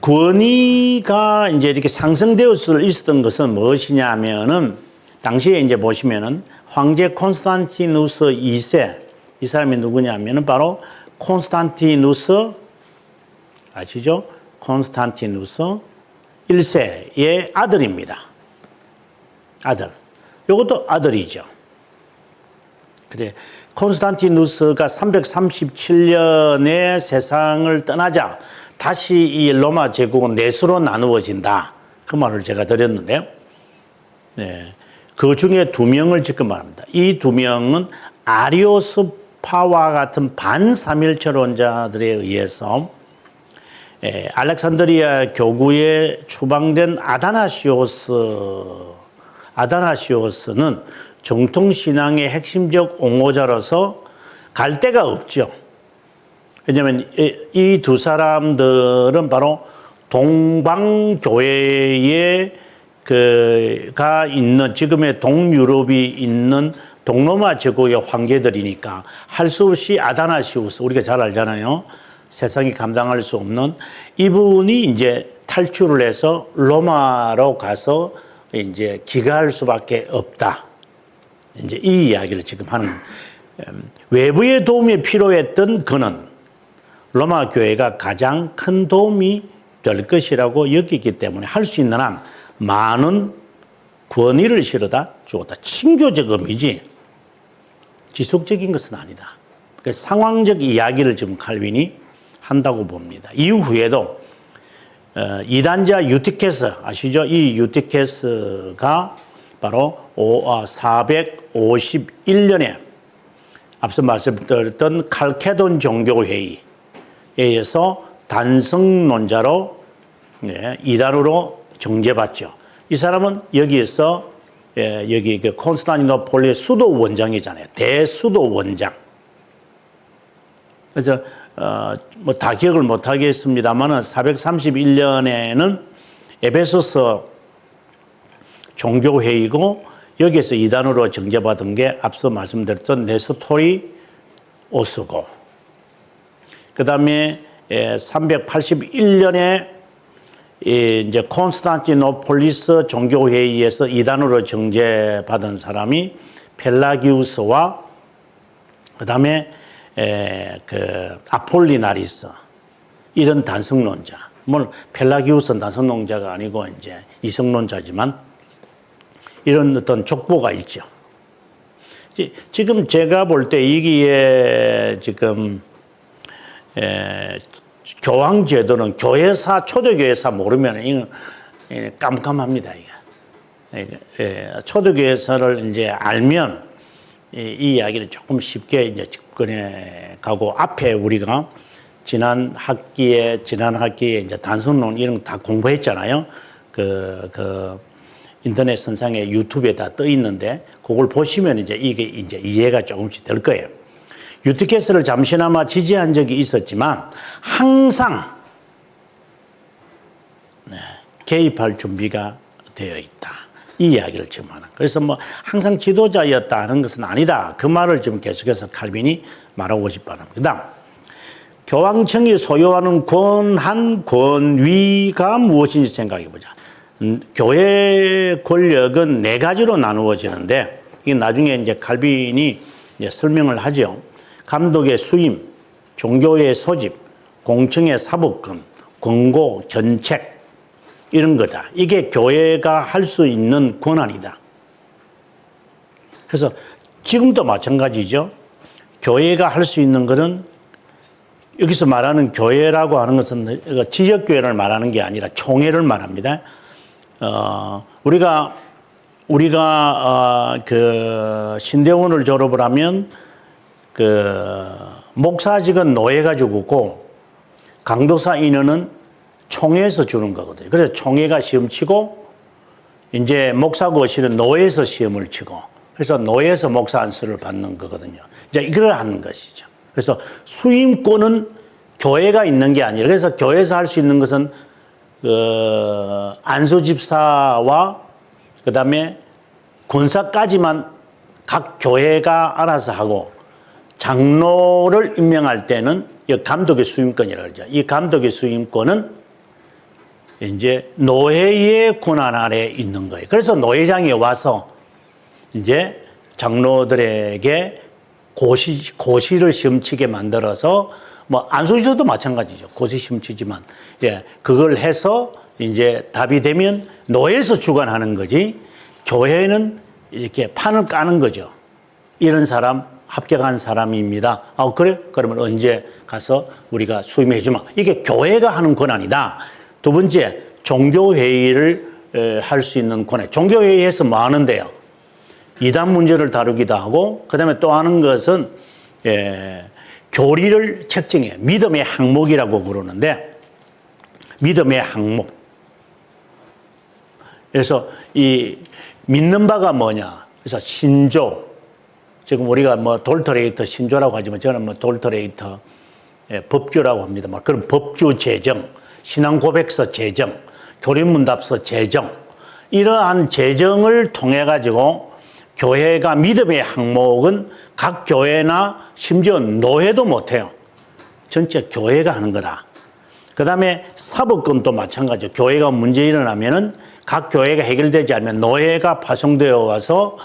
권위가 이제 이렇게 상승되어 있었던 것은 무엇이냐 하면은, 당시에 이제 보시면은, 황제 콘스탄티누스 2세, 이 사람이 누구냐 하면은 바로 콘스탄티누스, 아시죠? 콘스탄티누스 1세의 아들입니다. 아들. 이것도 아들이죠. 그래. 콘스탄티누스가 337년에 세상을 떠나자 다시 이 로마 제국은 넷으로 나누어진다. 그 말을 제가 드렸는데요. 네. 그 중에 두 명을 지금 말합니다. 이 두 명은 아리오스파와 같은 반삼일체론자들에 의해서 알렉산드리아 교구에 추방된 아다나시오스는 정통신앙의 핵심적 옹호자로서 갈 데가 없죠. 왜냐하면 이 두 사람들은 바로 동방교회에 가 있는, 지금의 동유럽이 있는 동로마 제국의 황제들이니까 할 수 없이 아다나시우스, 우리가 잘 알잖아요. 세상이 감당할 수 없는 이분이 이제 탈출을 해서 로마로 가서 이제 기가할 수밖에 없다. 이제 이 이야기를 지금 하는, 외부의 도움이 필요했던 그는 로마 교회가 가장 큰 도움이 될 것이라고 여기기 때문에 할 수 있는 한 많은 권위를 실어다 주었다. 친교적 의미지 지속적인 것은 아니다. 그러니까 상황적 이야기를 지금 칼빈이 한다고 봅니다. 이후에도 이단자 유티케스 아시죠? 이 유티케스가 바로 451년에 앞서 말씀드렸던 칼케돈 종교회의에서 단성론자로 이단으로 정죄받죠. 이 사람은 여기에서 여기 그 콘스탄티노폴리의 수도 원장이잖아요. 대수도 원장. 그래서 뭐 다 기억을 못 하겠습니다만은 431년에는 에베소서 종교회의고 여기에서 이단으로 정죄받은 게 앞서 말씀드렸던 네스토리오스고, 그 다음에 381년에 이제 콘스탄티노폴리스 종교회의에서 이단으로 정죄받은 사람이 펠라기우스와 그 다음에 그 아폴리나리스, 이런 단성론자. 물론 펠라기우스는 단성론자가 아니고 이제 이성론자지만 이런 어떤 족보가 있죠. 지금 제가 볼 때 이게 지금 교황 제도는 교회사, 초대교회사 모르면 이건 깜깜합니다. 이게 초대교회사를 이제 알면 이 이야기를 조금 쉽게 이제 접근해 가고, 앞에 우리가 지난 학기에 이제 단순론 이런 거 다 공부했잖아요. 그 인터넷 선상에 유튜브에 다 떠 있는데 그걸 보시면 이제 이게 이제 이해가 조금씩 될 거예요. 유티케스를 잠시나마 지지한 적이 있었지만 항상 개입할 준비가 되어 있다. 이 이야기를 지금 하는. 그래서 뭐 항상 지도자였다 하는 것은 아니다. 그 말을 지금 계속해서 칼빈이 말하고 싶어 합니다. 그다음 교황청이 소유하는 권한, 권위가 무엇인지 생각해 보자. 교회 권력은 네 가지로 나누어지는데 이게 나중에 이제 칼빈이 이제 설명을 하죠. 감독의 수임, 종교의 소집, 공청의 사법권, 권고, 전책, 이런 거다. 이게 교회가 할 수 있는 권한이다. 그래서 지금도 마찬가지죠. 교회가 할 수 있는 것은, 여기서 말하는 교회라고 하는 것은 지역교회를 말하는 게 아니라 총회를 말합니다. 우리가 그 신대원을 졸업을 하면 그 목사직은 노예가 주고 강도사 인원은 총회에서 주는 거거든요. 그래서 총회가 시험 치고 이제 목사 거실은 노예에서 시험을 치고, 그래서 노예에서 목사 안수를 받는 거거든요. 이제 이걸 하는 것이죠. 그래서 수임권은 교회가 있는 게 아니라, 그래서 교회에서 할 수 있는 것은 안수 집사와 그 다음에 권사까지만 각 교회가 알아서 하고, 장로를 임명할 때는 이 감독의 수임권이라고 그러죠. 이 감독의 수임권은 이제 노예의 권한 아래 있는 거예요. 그래서 노예장에 와서 이제 장로들에게 고시를 시험치게 만들어서 뭐 안수지도 마찬가지죠. 고시 시험치지만 예, 그걸 해서 이제 답이 되면 노예에서 주관하는 거지 교회는 이렇게 판을 까는 거죠. 이런 사람 합격한 사람입니다. 아 그래? 그러면 언제 가서 우리가 수임해 주마. 이게 교회가 하는 권한이다. 두 번째 종교회의를 할 수 있는 권한. 종교회의에서 뭐 하는데요? 이단 문제를 다루기도 하고 그다음에 또 하는 것은 교리를 책정해. 믿음의 항목이라고 부르는데 믿음의 항목. 그래서 이 믿는 바가 뭐냐? 그래서 신조. 지금 우리가 뭐 돌터레이터 신조라고 하지만 저는 뭐 돌터레이터 법규라고 합니다. 그런 법규 제정, 신앙 고백서 제정, 교리문답서 제정 이러한 제정을 통해 가지고 교회가 믿음의 항목은 각 교회나 심지어 노회도 못해요. 전체 교회가 하는 거다. 그 다음에 사법권도 마찬가지죠. 교회가 문제 일어나면은 각 교회가 해결되지 않으면 노회가 파송되어 와서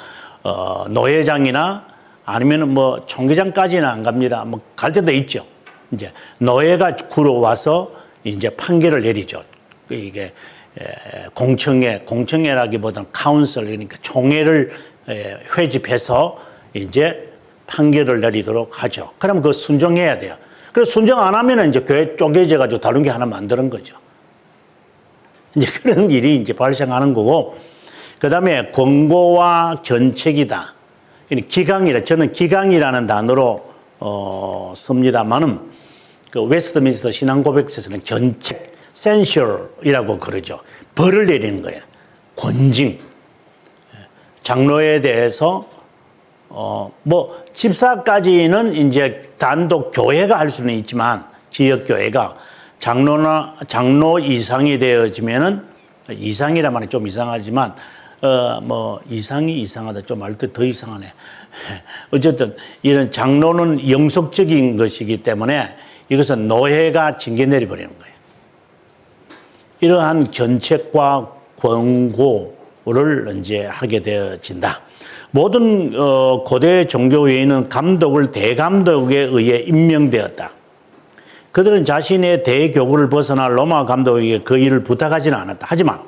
노회장이나 아니면은 뭐 총회장까지는 안 갑니다. 뭐 갈 때도 있죠. 이제 노회가 구러와서 이제 판결을 내리죠. 이게 공청회라기보다는 카운슬 그러니까 총회를 회집해서 이제 판결을 내리도록 하죠. 그럼 그거 순종해야 돼요. 그래서 순종 안 하면은 이제 교회 쪼개져 가지고 다른 게 하나 만드는 거죠. 이제 그런 일이 이제 발생하는 거고, 그 다음에 권고와 견책이다. 기강이라, 저는 기강이라는 단어로 씁니다만은 그 웨스트민스터 신앙고백서에서는 견책, 센셜이라고 그러죠. 벌을 내리는 거예요. 권징. 장로에 대해서 뭐 집사까지는 이제 단독 교회가 할 수는 있지만 지역 교회가 장로 이상이 되어지면은 이상이란 말이 좀 이상하지만 뭐 이상이 이상하다 좀 말 때 더 이상하네. 어쨌든 이런 장로는 영속적인 것이기 때문에 이것은 노회가 징계 내려버리는 거예요. 이러한 견책과 권고를 이제 하게 되어진다. 모든 고대 종교회의는 감독을 대감독에 의해 임명되었다. 그들은 자신의 대교구를 벗어나 로마 감독에게 그 일을 부탁하지는 않았다. 하지만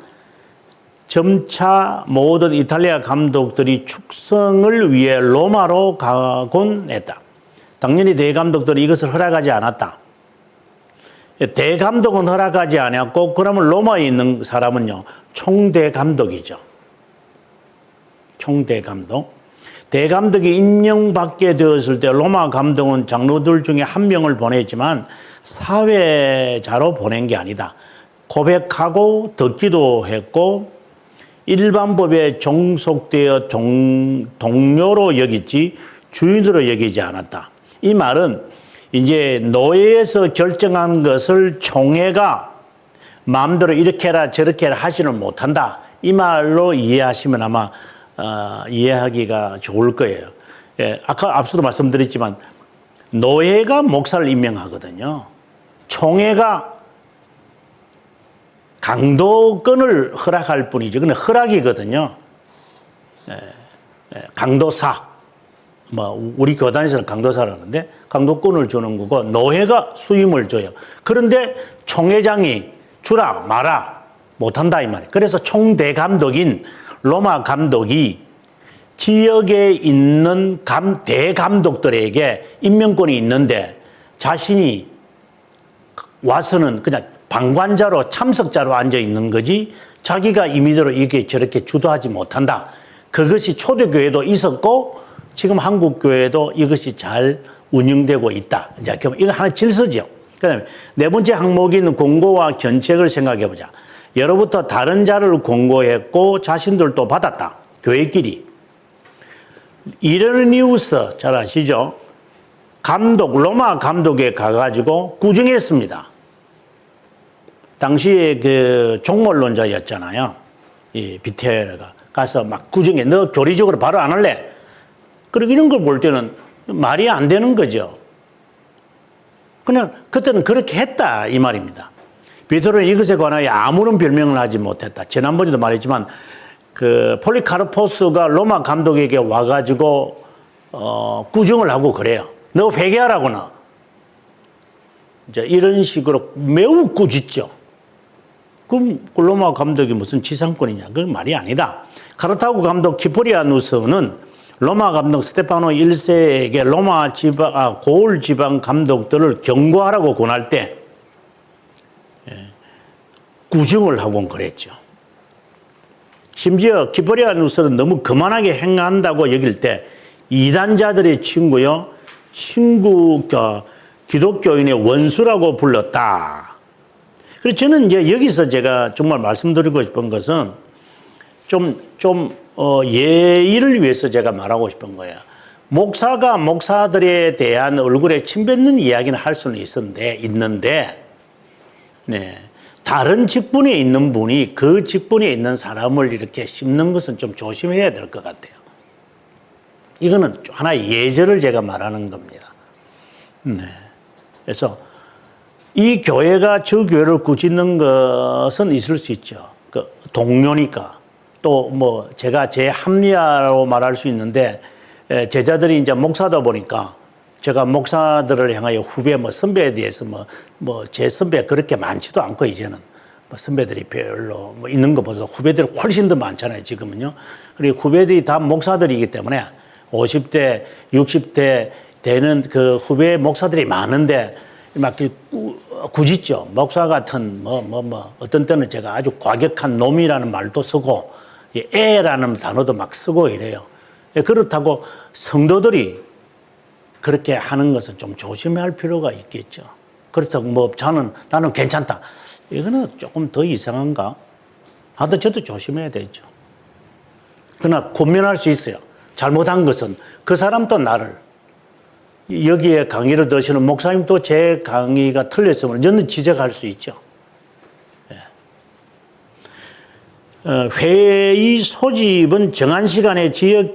점차 모든 이탈리아 감독들이 축성을 위해 로마로 가곤 했다. 당연히 대감독들이 이것을 허락하지 않았다. 대감독은 허락하지 않았고 그러면 로마에 있는 사람은요 총대감독이죠. 총대감독. 대감독이 임명받게 되었을 때 로마 감독은 장로들 중에 한 명을 보냈지만 사회자로 보낸 게 아니다. 고백하고 듣기도 했고 일반법에 종속되어 동료로 여기지 주인으로 여기지 않았다. 이 말은 이제 노예에서 결정한 것을 총회가 마음대로 이렇게 해라 저렇게 해라 하지는 못한다. 이 말로 이해하시면 아마 이해하기가 좋을 거예요. 예, 아까 앞서도 말씀드렸지만 노예가 목사를 임명하거든요. 총회가 강도권을 허락할 뿐이죠. 근데 허락이거든요. 강도사. 뭐 우리 교단에서는 강도사라는데 강도권을 주는 거고 노회가 수임을 줘요. 그런데 총회장이 주라 마라 못한다 이 말이에요. 그래서 총대감독인 로마 감독이 지역에 있는 대감독들에게 임명권이 있는데 자신이 와서는 그냥 방관자로 참석자로 앉아 있는 거지 자기가 임의대로 이게 저렇게 주도하지 못한다. 그것이 초대교회도 있었고 지금 한국교회도 이것이 잘 운영되고 있다. 이제 이거 하나 질서죠. 그다음에 네 번째 항목인 권고와 견책을 생각해 보자. 예로부터 다른 자를 권고했고 자신들도 받았다. 교회끼리. 이레니우스 잘 아시죠? 감독, 로마 감독에 가가지고 구정했습니다. 당시에 그 종말론자였잖아요. 이 비테르가 가서 막 구정해. 너 교리적으로 바로 안 할래? 그리고 이런 걸 볼 때는 말이 안 되는 거죠. 그냥 그때는 그렇게 했다 이 말입니다. 베드로는 이것에 관하여 아무런 별명을 하지 못했다. 지난번에도 말했지만 그 폴리카르포스가 로마 감독에게 와가지고 꾸중을 하고 그래요. 너 회개하라고 너. 이제 이런 식으로 매우 꾸짖죠. 그럼 로마 감독이 무슨 지상권이냐? 그건 말이 아니다. 카르타고 감독 키프리아누스는 로마 감독 스테파노 1세에게 로마 지방, 고을 지방 감독들을 경고하라고 권할 때 꾸중을 하곤 그랬죠. 심지어 키프리아누스는 너무 거만하게 행한다고 여길 때 이단자들의 친구요, 기독교인의 원수라고 불렀다. 그래서 저는 이제 여기서 제가 정말 말씀드리고 싶은 것은 예의를 위해서 제가 말하고 싶은 거예요. 목사가 목사들에 대한 얼굴에 침 뱉는 이야기는 할 수는 있는데, 네. 다른 직분에 있는 분이 그 직분에 있는 사람을 이렇게 씹는 것은 좀 조심해야 될 것 같아요. 이거는 하나의 예절을 제가 말하는 겁니다. 네. 그래서 이 교회가 저 교회를 꾸짖는 것은 있을 수 있죠. 그 동료니까. 또 뭐 제가 제 합리화로 말할 수 있는데 제자들이 이제 목사다 보니까 제가 목사들을 향하여 후배 선배에 대해서 제 선배 그렇게 많지도 않고 이제는 선배들이 별로 있는 것보다 후배들이 훨씬 더 많잖아요 지금은요. 그리고 후배들이 다 목사들이기 때문에 50대, 60대 되는 그 후배 목사들이 많은데 막 꾸짖죠. 목사 같은 어떤 때는 제가 아주 과격한 놈이라는 말도 쓰고 애라는 단어도 막 쓰고 이래요. 그렇다고 성도들이 그렇게 하는 것은 좀 조심할 필요가 있겠죠. 그렇다고 나는 괜찮다. 이거는 조금 더 이상한가? 하여튼 저도 조심해야 되죠. 그러나 권면할 수 있어요. 잘못한 것은 그 사람도 나를 여기에 강의를 들으시는 목사님도 제 강의가 틀렸으면 저는 지적할 수 있죠. 회의 소집은 정한 시간에 지역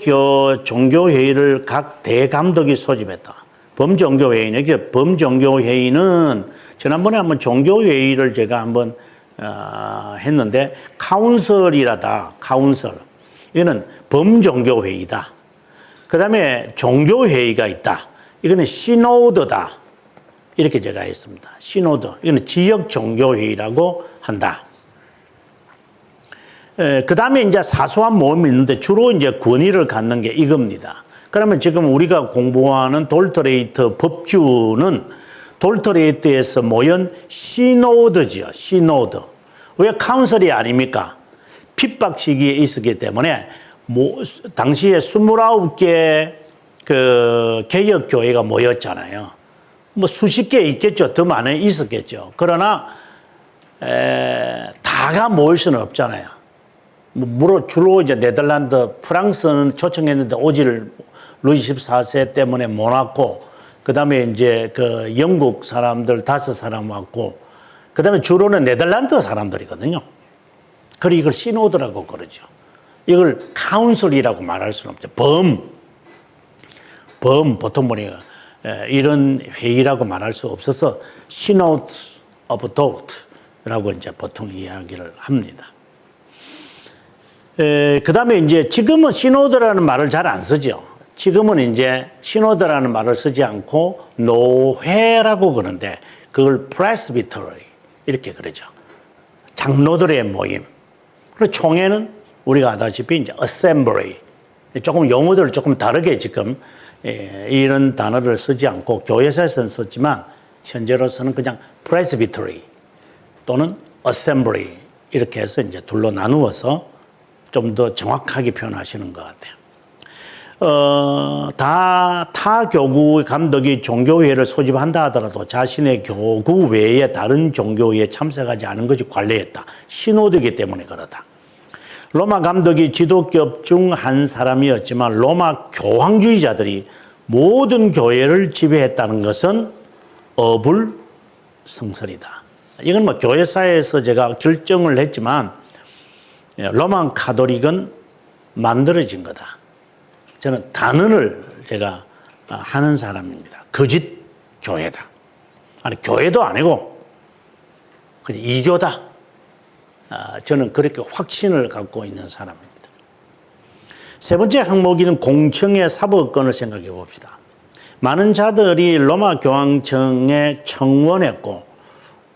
종교회의를 각 대감독이 소집했다. 범종교회의는, 범종교회의는 지난번에 한번 종교회의를 제가 한번 했는데 카운슬이라다. 카운슬. 이거는 범종교회의다. 그 다음에 종교회의가 있다. 이거는 시노드다. 이렇게 제가 했습니다. 시노드. 이거는 지역 종교회의라고 한다. 그 다음에 이제 사소한 모임이 있는데 주로 이제 권위를 갖는 게 이겁니다. 그러면 지금 우리가 공부하는 돌터레이터 법규는 돌터레이터에서 모인 시노드죠. 시노드. 왜 카운슬이 아닙니까? 핍박 시기에 있었기 때문에 당시에 29개 그 개혁교회가 모였잖아요. 수십 개 있겠죠. 더 많이 있었겠죠. 그러나 다가 모일 수는 없잖아요. 주로 이제 네덜란드, 프랑스는 초청했는데 오지를 루이 14세 때문에 못 왔고, 그 다음에 이제 그 영국 사람들 5사람 왔고, 그 다음에 주로는 네덜란드 사람들이거든요. 그리고 이걸 시노드라고 그러죠. 이걸 카운슬이라고 말할 수는 없죠. 보통 보니까 이런 회의라고 말할 수 없어서 시노드 오브 도트라고 이제 보통 이야기를 합니다. 그 다음에 이제 지금은 시노드라는 말을 잘 안 쓰죠. 지금은 이제 시노드라는 말을 쓰지 않고 노회라고 그러는데 그걸 프레스비터리 이렇게 그러죠. 장로들의 모임. 그리고 총회는 우리가 아다시피 이제 어셈블리. 조금 용어들을 조금 다르게 지금 이런 단어를 쓰지 않고 교회사에서는 썼지만 현재로서는 그냥 프레스비터리 또는 어셈블리 이렇게 해서 이제 둘로 나누어서 좀 더 정확하게 표현하시는 것 같아요. 타 교구 감독이 종교회의를 소집한다 하더라도 자신의 교구 외에 다른 종교회의에 참석하지 않은 것이 관례였다. 시노드이기 때문에 그러다. 로마 감독이 지도급 중 한 사람이었지만 로마 교황주의자들이 모든 교회를 지배했다는 것은 어불성설이다. 이건 교회사에서 제가 결정을 했지만 로마 카톨릭은 만들어진 거다. 저는 단언을 제가 하는 사람입니다. 거짓 교회다. 아니 교회도 아니고 그냥 이교다. 저는 그렇게 확신을 갖고 있는 사람입니다. 세 번째 항목인 공청회 사법권을 생각해 봅시다. 많은 자들이 로마 교황청에 청원했고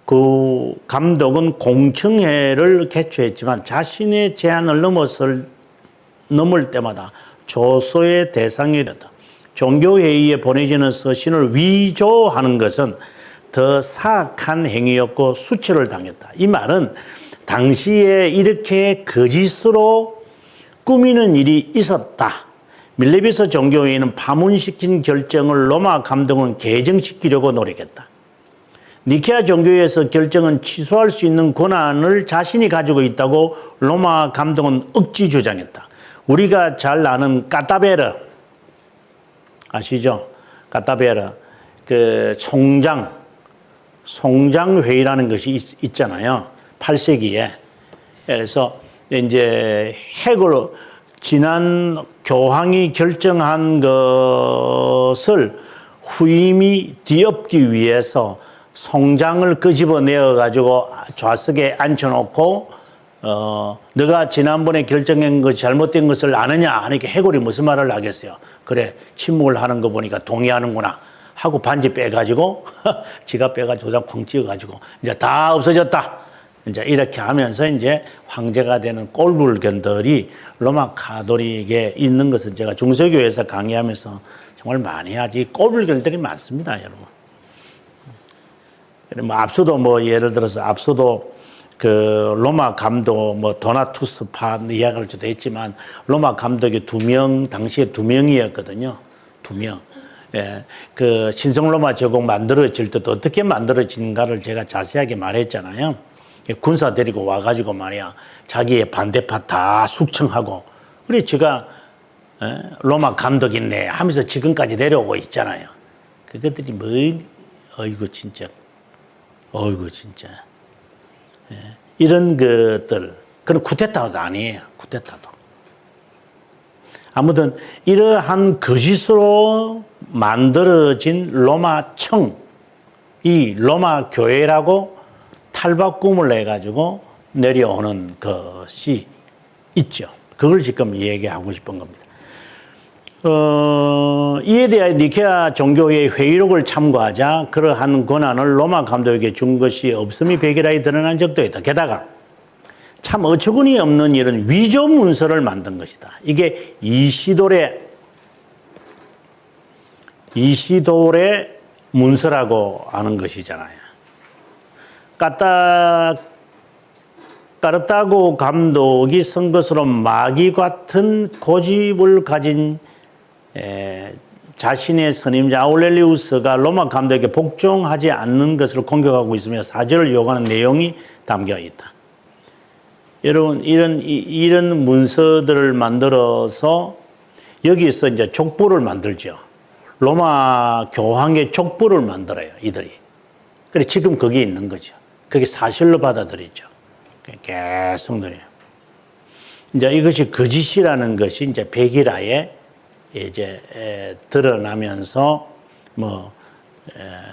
그 감독은 공청회를 개최했지만 자신의 제한을 넘을 때마다 조소의 대상이 됐다. 종교회의에 보내지는 서신을 위조하는 것은 더 사악한 행위였고 수치를 당했다. 이 말은 당시에 이렇게 거짓으로 꾸미는 일이 있었다. 밀레비스 종교회의는 파문시킨 결정을 로마 감독은 개정시키려고 노력했다. 니케아 종교회에서 결정은 취소할 수 있는 권한을 자신이 가지고 있다고 로마 감독은 억지 주장했다. 우리가 잘 아는 까타베르 아시죠? 까타베르 그 송장회의라는 것이 있잖아요. 8세기에. 그래서 이제 핵으로 지난 교황이 결정한 것을 후임이 뒤엎기 위해서 송장을 끄집어내어 가지고 좌석에 앉혀놓고 너가 지난번에 결정한 것이 잘못된 것을 아느냐 하니까 해골이 무슨 말을 하겠어요. 그래 침묵을 하는 거 보니까 동의하는구나 하고 반지 빼가지고 지가 빼가지고 도장 쾅 찍어가지고 이제 다 없어졌다. 이제 이렇게 하면서 이제 황제가 되는 꼴불견들이 로마 가톨릭에 있는 것은 제가 중세교회에서 강의하면서 정말 많이 하지 꼴불견들이 많습니다, 여러분. 뭐 앞서도 뭐 예를 들어서 앞서도 그 로마 감독 뭐 도나투스파 이야기를 좀 했지만 로마 감독이 2명 당시에 2명이었거든요. 2명. 예, 그 신성 로마 제국 만들어질 때도 어떻게 만들어진가를 제가 자세하게 말했잖아요. 군사 데리고 와가지고 말이야 자기의 반대파 다 숙청하고 그래 제가 로마 감독 있네 하면서 지금까지 내려오고 있잖아요. 그것들이 뭐 어이구 진짜 예, 이런 것들 그건 쿠데타도 아니에요. 쿠데타도 아무튼 이러한 거짓으로 만들어진 로마청 이 로마 교회라고 탈바꿈을 해가지고 내려오는 것이 있죠. 그걸 지금 얘기하고 싶은 겁니다. 이에 대해 니케아 종교회의 회의록을 참고하자 그러한 권한을 로마 감독에게 준 것이 없음이 백일하에 드러난 적도 있다. 게다가 참 어처구니 없는 일은 위조 문서를 만든 것이다. 이게 이시돌의 문서라고 하는 것이잖아요. 까르타고 감독이 쓴 것으로 마귀 같은 고집을 가진 자신의 선임자 아울렐리우스가 로마 감독에게 복종하지 않는 것을 공격하고 있으며 사죄를 요구하는 내용이 담겨 있다. 여러분 이런 문서들을 만들어서 여기서 이제 족보를 만들죠. 로마 교황의 족보를 만들어요, 이들이. 그래 지금 거기 있는 거죠. 그게 사실로 받아들이죠. 계속 늘어요. 이제 이것이 거짓이라는 것이 이제 백일하에 이제 드러나면서 뭐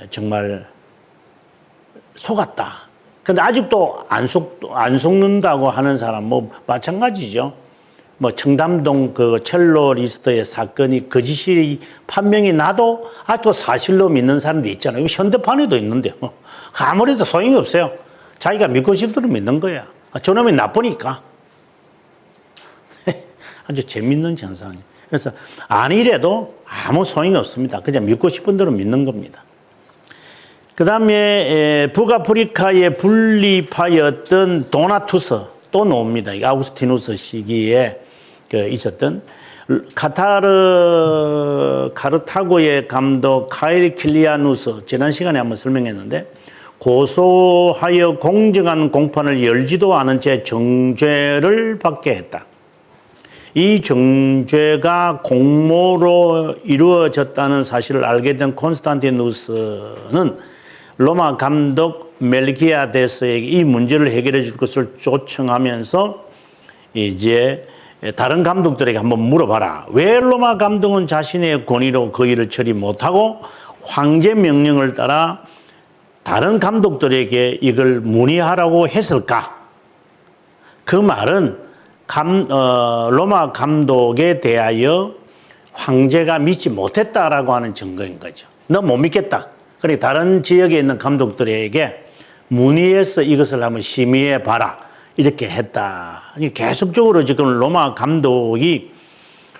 정말 속았다. 근데 아직도 안 속는다고 하는 사람 뭐 마찬가지죠. 뭐 청담동 그 첼로 리스트의 사건이 거짓이 판명이 나도 아직도 사실로 믿는 사람도 있잖아요. 현대판에도 있는데요. 아무래도 소용이 없어요. 자기가 믿고 싶도록 믿는 거야. 저놈이 나쁘니까. 아주 재밌는 현상이에요. 그래서 아니래도 아무 소용이 없습니다. 그냥 믿고 싶은 대로 믿는 겁니다. 그 다음에 북아프리카의 분리파였던 도나투스 또 나옵니다. 아우구스티누스 시기에 있었던 카르타고의 감독 카일 킬리아누스 지난 시간에 한번 설명했는데 고소하여 공정한 공판을 열지도 않은 채 정죄를 받게 했다. 이 정죄가 공모로 이루어졌다는 사실을 알게 된 콘스탄티누스는 로마 감독 멜기아데스에게 이 문제를 해결해 줄 것을 초청하면서 이제 다른 감독들에게 한번 물어봐라. 왜 로마 감독은 자신의 권위로 그 일을 처리 못하고 황제 명령을 따라 다른 감독들에게 이걸 문의하라고 했을까? 그 말은 로마 감독에 대하여 황제가 믿지 못했다라고 하는 증거인 거죠. 너 못 믿겠다. 그러니까 다른 지역에 있는 감독들에게 문의해서 이것을 한번 심의해 봐라. 이렇게 했다. 계속적으로 지금 로마 감독이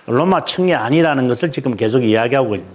로마 청이 아니라는 것을 지금 계속 이야기하고 있는